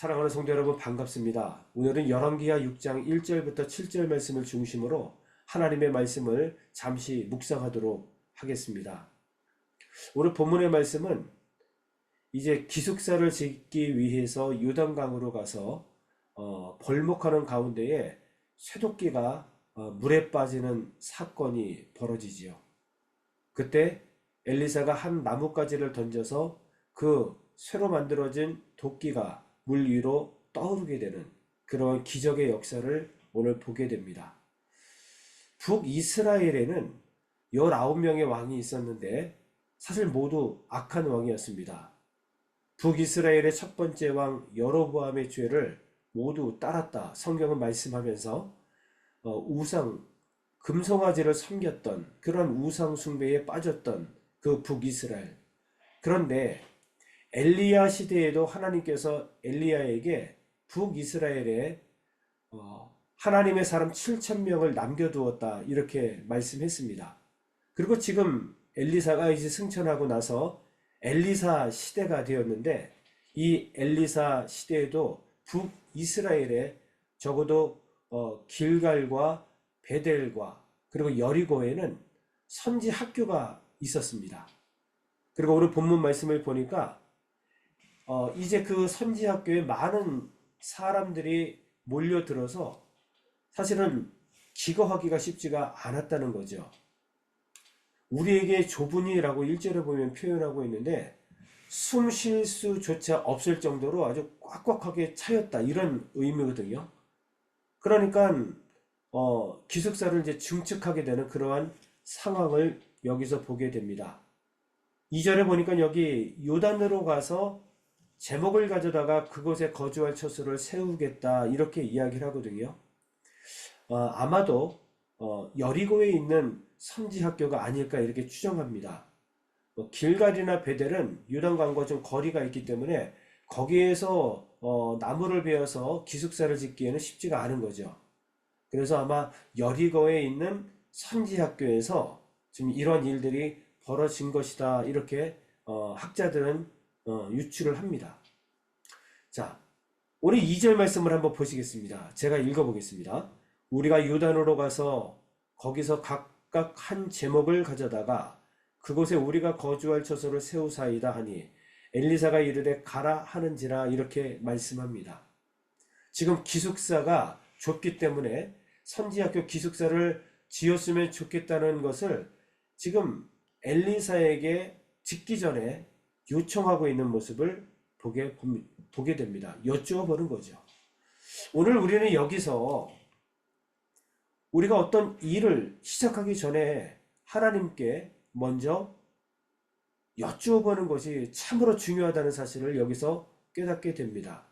사랑하는 성도 여러분 반갑습니다. 오늘은 열왕기하 6장 1절부터 7절 말씀을 중심으로 하나님의 말씀을 잠시 묵상하도록 하겠습니다. 오늘 본문의 말씀은 이제 기숙사를 짓기 위해서 요단강으로 가서 벌목하는 가운데에 쇠도끼가 물에 빠지는 사건이 벌어지지요. 그때 엘리사가 한 나뭇가지를 던져서 그 쇠로 만들어진 도끼가 물 위로 떠오르게 되는 그러한 기적의 역사를 오늘 보게 됩니다. 북이스라엘에는 19명의 왕이 있었는데 사실 모두 악한 왕이었습니다. 북이스라엘의 첫 번째 왕 여로보암의 죄를 모두 따랐다 성경은 말씀하면서 우상 금송아지를 섬겼던 그런 우상 숭배에 빠졌던 그 북이스라엘. 그런데 엘리야 시대에도 하나님께서 엘리야에게 북이스라엘에 하나님의 사람 7,000명을 남겨두었다 이렇게 말씀했습니다. 그리고 지금 엘리사가 이제 승천하고 나서 엘리사 시대가 되었는데 이 엘리사 시대에도 북이스라엘에 적어도 길갈과 베델과 그리고 여리고에는 선지 학교가 있었습니다. 그리고 오늘 본문 말씀을 보니까 이제 그 선지 학교에 많은 사람들이 몰려들어서 사실은 기거하기가 쉽지가 않았다는 거죠. 우리에게 좁으니라고 1절에 보면 표현하고 있는데 숨 쉴 수조차 없을 정도로 아주 꽉꽉하게 차였다 이런 의미거든요. 그러니까 기숙사를 이제 증축하게 되는 그러한 상황을 여기서 보게 됩니다. 2절에 보니까 여기 요단으로 가서 제목을 가져다가 그곳에 거주할 처소를 세우겠다 이렇게 이야기를 하거든요. 아마도 여리고에 있는 선지학교가 아닐까 이렇게 추정합니다. 길갈이나 베델은 요단강과 좀 거리가 있기 때문에 거기에서 나무를 베어서 기숙사를 짓기에는 쉽지가 않은 거죠. 그래서 아마 여리고에 있는 선지학교에서 지금 이런 일들이 벌어진 것이다 이렇게 학자들은 유추를 합니다. 자, 오늘 2절 말씀을 한번 보시겠습니다. 제가 읽어보겠습니다. 우리가 요단으로 가서 거기서 각각 한 제목을 가져다가 그곳에 우리가 거주할 처소를 세우사이다 하니 엘리사가 이르되 가라 하는지라 이렇게 말씀합니다. 지금 기숙사가 좁기 때문에 선지학교 기숙사를 지었으면 좋겠다는 것을 지금 엘리사에게 짓기 전에 요청하고 있는 모습을 보게 됩니다. 여쭈어 보는 거죠. 오늘 우리는 여기서 우리가 어떤 일을 시작하기 전에 하나님께 먼저 여쭈어 보는 것이 참으로 중요하다는 사실을 여기서 깨닫게 됩니다.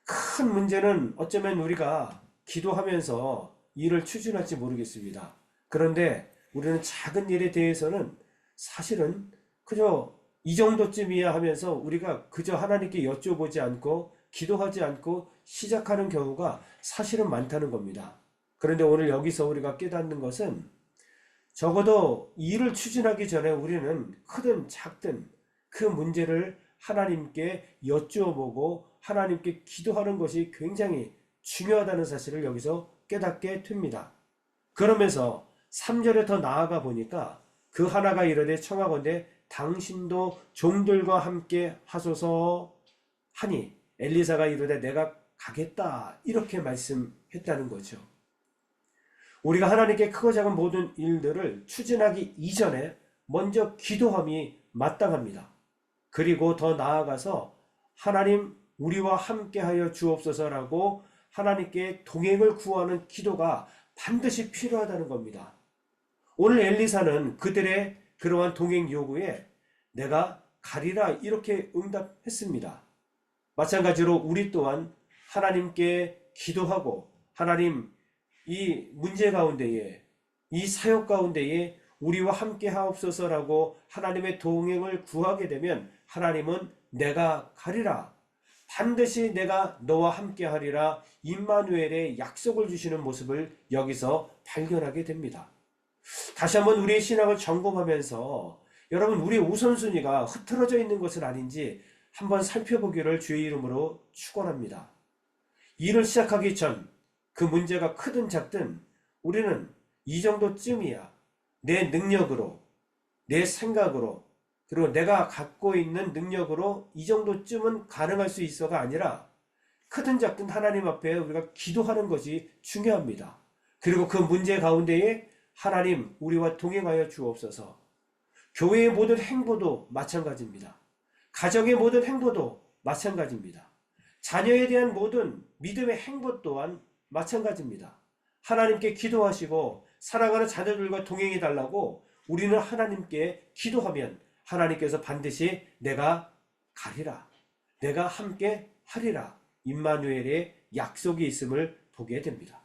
큰 문제는 어쩌면 우리가 기도하면서 일을 추진할지 모르겠습니다. 그런데 우리는 작은 일에 대해서는 사실은 그저 이 정도쯤이야 하면서 우리가 그저 하나님께 여쭤보지 않고 기도하지 않고 시작하는 경우가 사실은 많다는 겁니다. 그런데 오늘 여기서 우리가 깨닫는 것은 적어도 일을 추진하기 전에 우리는 크든 작든 그 문제를 하나님께 여쭈어보고 하나님께 기도하는 것이 굉장히 중요하다는 사실을 여기서 깨닫게 됩니다. 그러면서 3절에 더 나아가 보니까 그 하나가 이르되 청하건대 당신도 종들과 함께 하소서 하니 엘리사가 이르되 내가 가겠다 이렇게 말씀했다는 거죠. 우리가 하나님께 크고 작은 모든 일들을 추진하기 이전에 먼저 기도함이 마땅합니다. 그리고 더 나아가서 하나님 우리와 함께하여 주옵소서라고 하나님께 동행을 구하는 기도가 반드시 필요하다는 겁니다. 오늘 엘리사는 그들의 그러한 동행 요구에 내가 가리라 이렇게 응답했습니다. 마찬가지로 우리 또한 하나님께 기도하고 하나님 이 문제 가운데에 이 사역 가운데에 우리와 함께 하옵소서라고 하나님의 동행을 구하게 되면 하나님은 내가 가리라 반드시 내가 너와 함께 하리라 임마누엘의 약속을 주시는 모습을 여기서 발견하게 됩니다. 다시 한번 우리의 신앙을 점검하면서 여러분 우리의 우선순위가 흐트러져 있는 것은 아닌지 한번 살펴보기를 주의 이름으로 축원합니다. 일을 시작하기 전 그 문제가 크든 작든 우리는 이 정도쯤이야 내 능력으로, 내 생각으로, 그리고 내가 갖고 있는 능력으로 이 정도쯤은 가능할 수 있어가 아니라 크든 작든 하나님 앞에 우리가 기도하는 것이 중요합니다. 그리고 그 문제 가운데에 하나님 우리와 동행하여 주옵소서. 교회의 모든 행보도 마찬가지입니다. 가정의 모든 행보도 마찬가지입니다. 자녀에 대한 모든 믿음의 행보 또한 마찬가지입니다. 하나님께 기도하시고 사랑하는 자녀들과 동행해 달라고 우리는 하나님께 기도하면 하나님께서 반드시 내가 가리라, 내가 함께 하리라, 임마누엘의 약속이 있음을 보게 됩니다.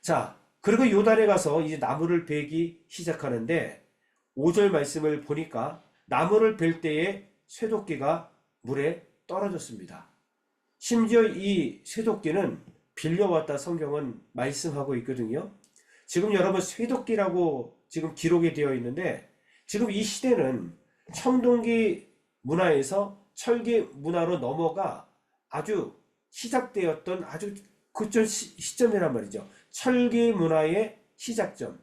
자, 그리고 요단에 가서 이제 나무를 베기 시작하는데 5절 말씀을 보니까 나무를 벨 때에 쇠도끼가 물에 떨어졌습니다. 심지어 이 쇠도끼는 빌려왔다 성경은 말씀하고 있거든요. 지금 여러분 쇠도끼라고 지금 기록이 되어 있는데 지금 이 시대는 청동기 문화에서 철기 문화로 넘어가 아주 시작되었던 아주 그쪽 시점이란 말이죠. 철기 문화의 시작점.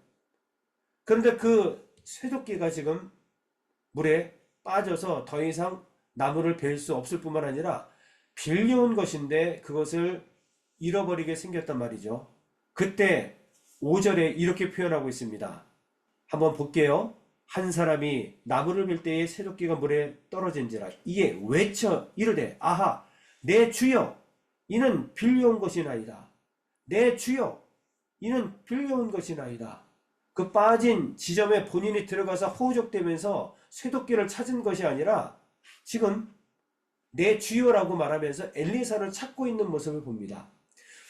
그런데 그 쇠도끼가 지금 물에 빠져서 더 이상 나무를 벨 수 없을 뿐만 아니라 빌려온 것인데 그것을 잃어버리게 생겼단 말이죠. 그때 5절에 이렇게 표현하고 있습니다. 한번 볼게요. 한 사람이 나무를 벨 때에 쇠도끼가 물에 떨어진지라 이에 외쳐 이르되 아하 내 주여 이는 빌려온 것이나이다. 내 주여 이는 빌려온 것이나이다. 그 빠진 지점에 본인이 들어가서 호적되면서 쇠도끼를 찾은 것이 아니라 지금 내 주여라고 말하면서 엘리사를 찾고 있는 모습을 봅니다.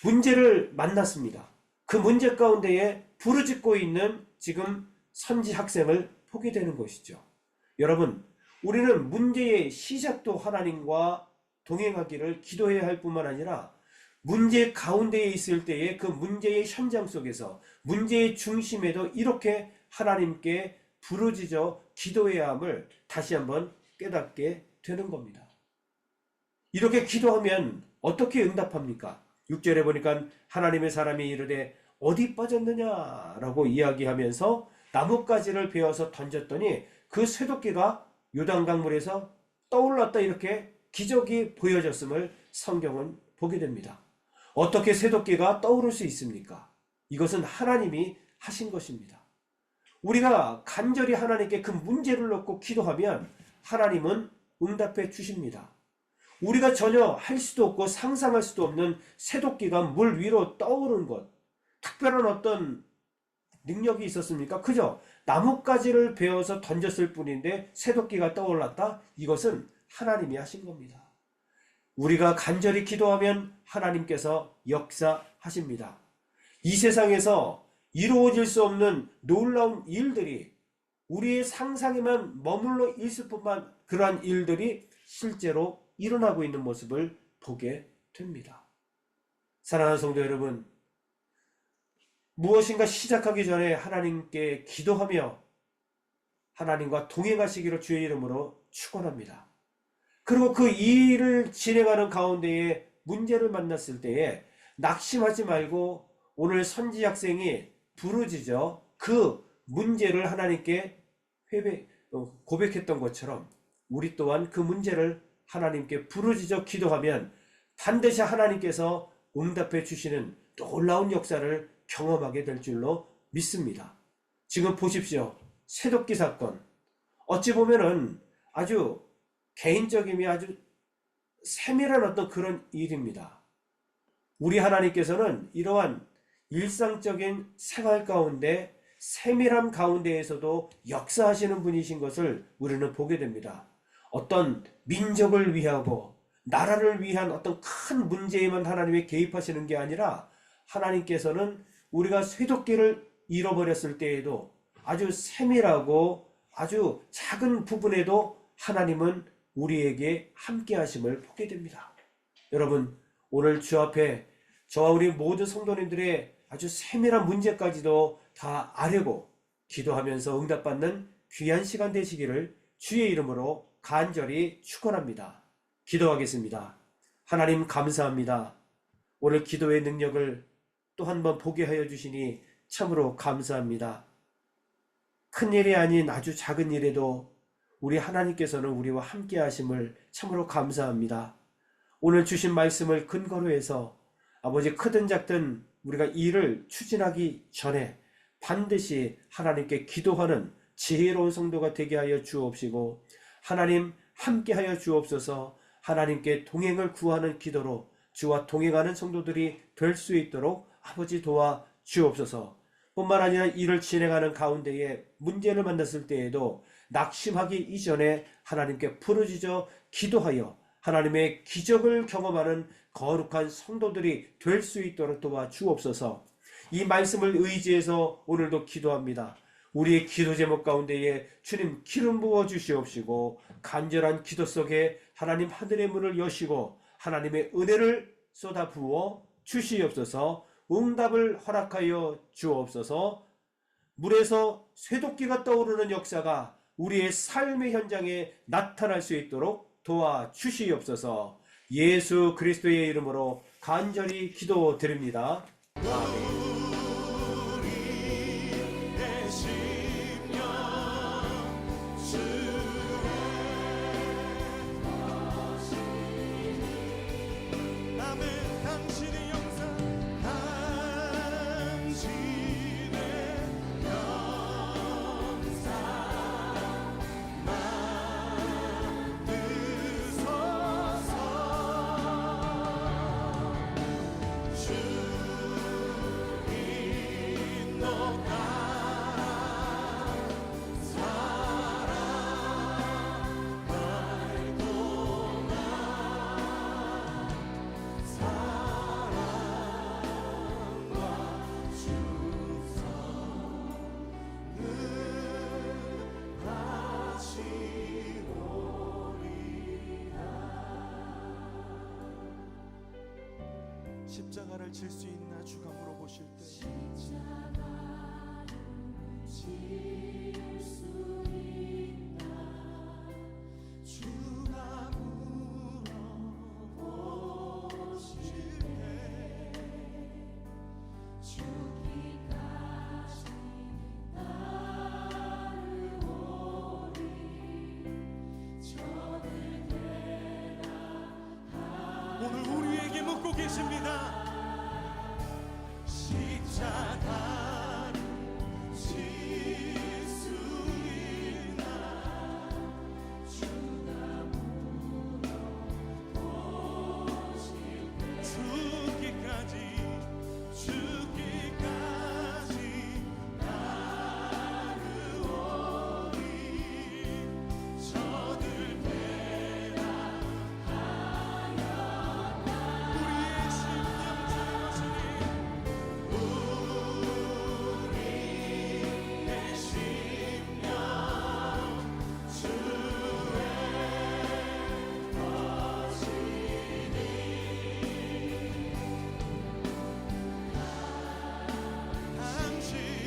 문제를 만났습니다. 그 문제 가운데에 부르짖고 있는 지금 선지 학생을 보게 되는 것이죠. 여러분, 우리는 문제의 시작도 하나님과 동행하기를 기도해야 할 뿐만 아니라 문제 가운데에 있을 때에 그 문제의 현장 속에서 문제의 중심에도 이렇게 하나님께 부르짖어 기도해야 함을 다시 한번 깨닫게 되는 겁니다. 이렇게 기도하면 어떻게 응답합니까? 6절에 보니까 하나님의 사람이 이르되 어디 빠졌느냐라고 이야기하면서 나뭇가지를 베어서 던졌더니 그 쇠도끼가 요단강물에서 떠올랐다 이렇게 기적이 보여졌음을 성경은 보게 됩니다. 어떻게 쇠도끼가 떠오를 수 있습니까? 이것은 하나님이 하신 것입니다. 우리가 간절히 하나님께 그 문제를 놓고 기도하면 하나님은 응답해 주십니다. 우리가 전혀 할 수도 없고 상상할 수도 없는 쇠도끼가 물 위로 떠오른 것, 특별한 어떤 능력이 있었습니까? 그저 나뭇가지를 베어서 던졌을 뿐인데 쇠도끼가 떠올랐다? 이것은 하나님이 하신 겁니다. 우리가 간절히 기도하면 하나님께서 역사하십니다. 이 세상에서 이루어질 수 없는 놀라운 일들이 우리의 상상에만 머물러 있을 뿐만 그러한 일들이 실제로 일어나고 있는 모습을 보게 됩니다. 사랑하는 성도 여러분, 무엇인가 시작하기 전에 하나님께 기도하며 하나님과 동행하시기를 주의 이름으로 축원합니다. 그리고 그 일을 진행하는 가운데에 문제를 만났을 때에 낙심하지 말고 오늘 선지 학생이 부르짖어 그 문제를 하나님께 고백했던 것처럼 우리 또한 그 문제를 하나님께 부르짖어 기도하면 반드시 하나님께서 응답해 주시는 놀라운 역사를 경험하게 될 줄로 믿습니다. 지금 보십시오. 쇠도끼 사건. 어찌 보면은 아주 개인적이며 아주 세밀한 어떤 그런 일입니다. 우리 하나님께서는 이러한 일상적인 생활 가운데 세밀함 가운데에서도 역사하시는 분이신 것을 우리는 보게 됩니다. 어떤 민족을 위하고 나라를 위한 어떤 큰 문제에만 하나님이 개입하시는 게 아니라 하나님께서는 우리가 쇠도끼를 잃어버렸을 때에도 아주 세밀하고 아주 작은 부분에도 하나님은 우리에게 함께 하심을 보게 됩니다. 여러분, 오늘 주 앞에 저와 우리 모든 성도님들의 아주 세밀한 문제까지도 다 아뢰고 기도하면서 응답받는 귀한 시간 되시기를 주의 이름으로 간절히 축원합니다. 기도하겠습니다. 하나님 감사합니다. 오늘 기도의 능력을 또 한 번 보게 하여 주시니 참으로 감사합니다. 큰 일이 아닌 아주 작은 일에도 우리 하나님께서는 우리와 함께 하심을 참으로 감사합니다. 오늘 주신 말씀을 근거로 해서 아버지 크든 작든 우리가 일을 추진하기 전에 반드시 하나님께 기도하는 지혜로운 성도가 되게 하여 주옵시고, 하나님 함께 하여 주옵소서. 하나님께 동행을 구하는 기도로 주와 동행하는 성도들이 될 수 있도록 아버지 도와 주옵소서. 뿐만 아니라 일을 진행하는 가운데에 문제를 만났을 때에도 낙심하기 이전에 하나님께 부르짖어 기도하여 하나님의 기적을 경험하는 거룩한 성도들이 될 수 있도록 도와 주옵소서. 이 말씀을 의지해서 오늘도 기도합니다. 우리의 기도 제목 가운데에 주님 기름 부어 주시옵시고, 간절한 기도 속에 하나님 하늘의 문을 여시고 하나님의 은혜를 쏟아 부어 주시옵소서. 응답을 허락하여 주옵소서. 물에서 쇠도끼가 떠오르는 역사가 우리의 삶의 현장에 나타날 수 있도록 도와주시옵소서. 예수 그리스도의 이름으로 간절히 기도드립니다. 아멘. 십자가를 질 수 있나 주가 물어보실 때, 십자가를 질 수 있나 주가 물어보실 때, 죽기까지 따르오리 저들 대답하리. 오늘 우리에게 묻고 계십니다. 십자가를 질 수 있나 주가 물어보실 때 죽기까지 따르오리 저들 우리의 심령 주시니 우리의 심령 주의 것이니 당신의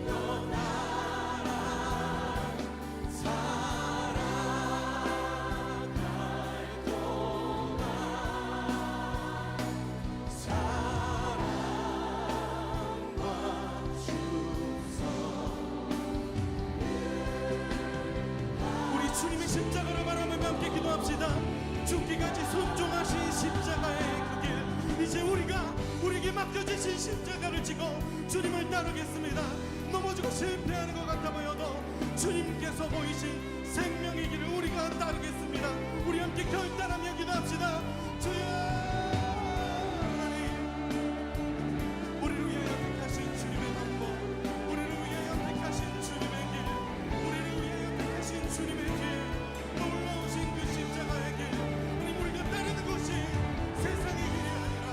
영상 우리 주님의 십자가를 바라보며 함께 기도합시다. 죽기까지 순종하신 십자가의 그 길, 이제 우리에게 맡겨주신 십자가를 지고 주님을 따르겠습니다. 넘어지고 실패하는 것 같아 보여도 주님께서 보이신 생명의 길을 우리가 따르겠습니다. 우리 함께 결단하며 기도합시다. 주여 하나님, 우리를 위하여 택하신 주님의 방법, 우리를 위하여 택하신 주님의 길, 우리를 위하여 택하신 주님의 길, 놀라우신 그 십자가의 길, 우리가 따르는 것이 세상의 길이 아니라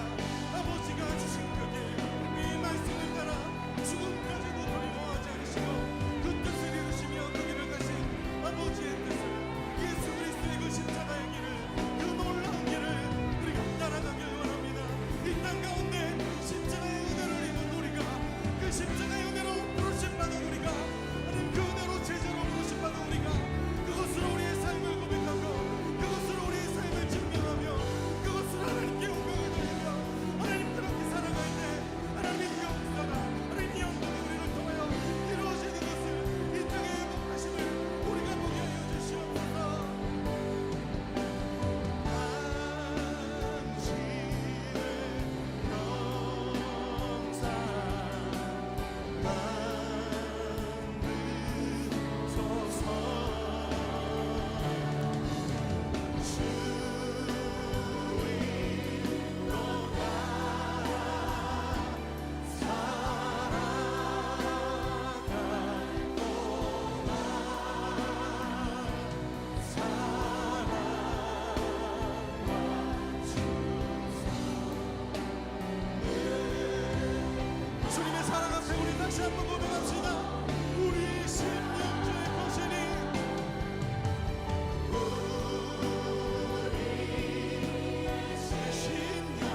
아버지가 주신 그 길, 이 말씀을 따라 죽음까지도 두려워하지 않으시고 그 뜻을 이루시며 그 길을 가신 아버지의 뜻을 예수 그리스도의 그 다시 한번 고백합시다. 우리의 심령주의 거신이 우리의 심령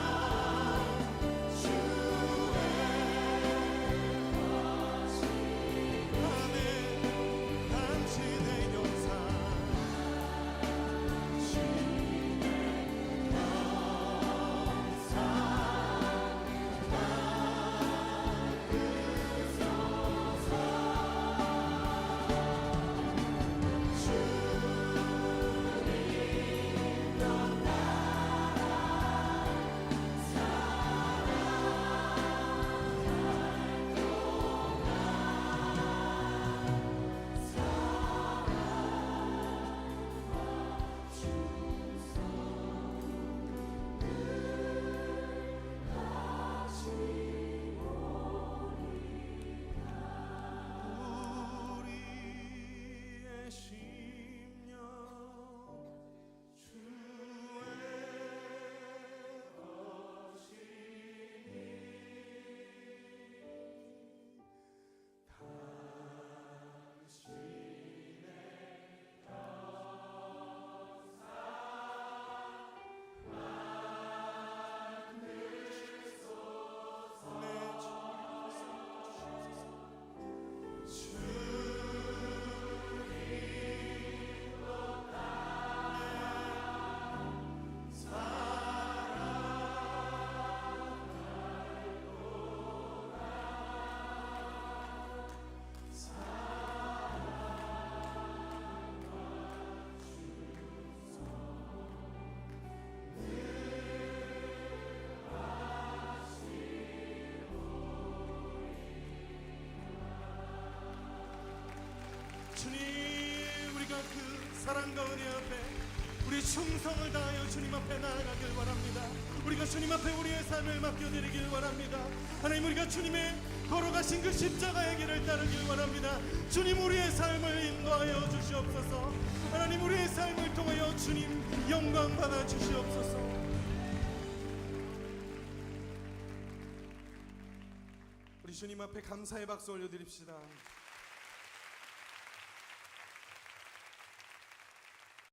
안에 당신의 영상 우리의 심령 주의 주님, 우리가 그 사랑과 은혜 앞에 우리 충성을 다하여 주님 앞에 나아가길 원합니다. 우리가 주님 앞에 우리의 삶을 맡겨드리길 원합니다. 하나님, 우리가 주님의 걸어가신 그 십자가의 길을 따르길 원합니다. 주님, 우리의 삶을 인도하여 주시옵소서. 하나님, 우리의 삶을 통하여 주님 영광 받아 주시옵소서. 우리 주님 앞에 감사의 박수 올려드립시다.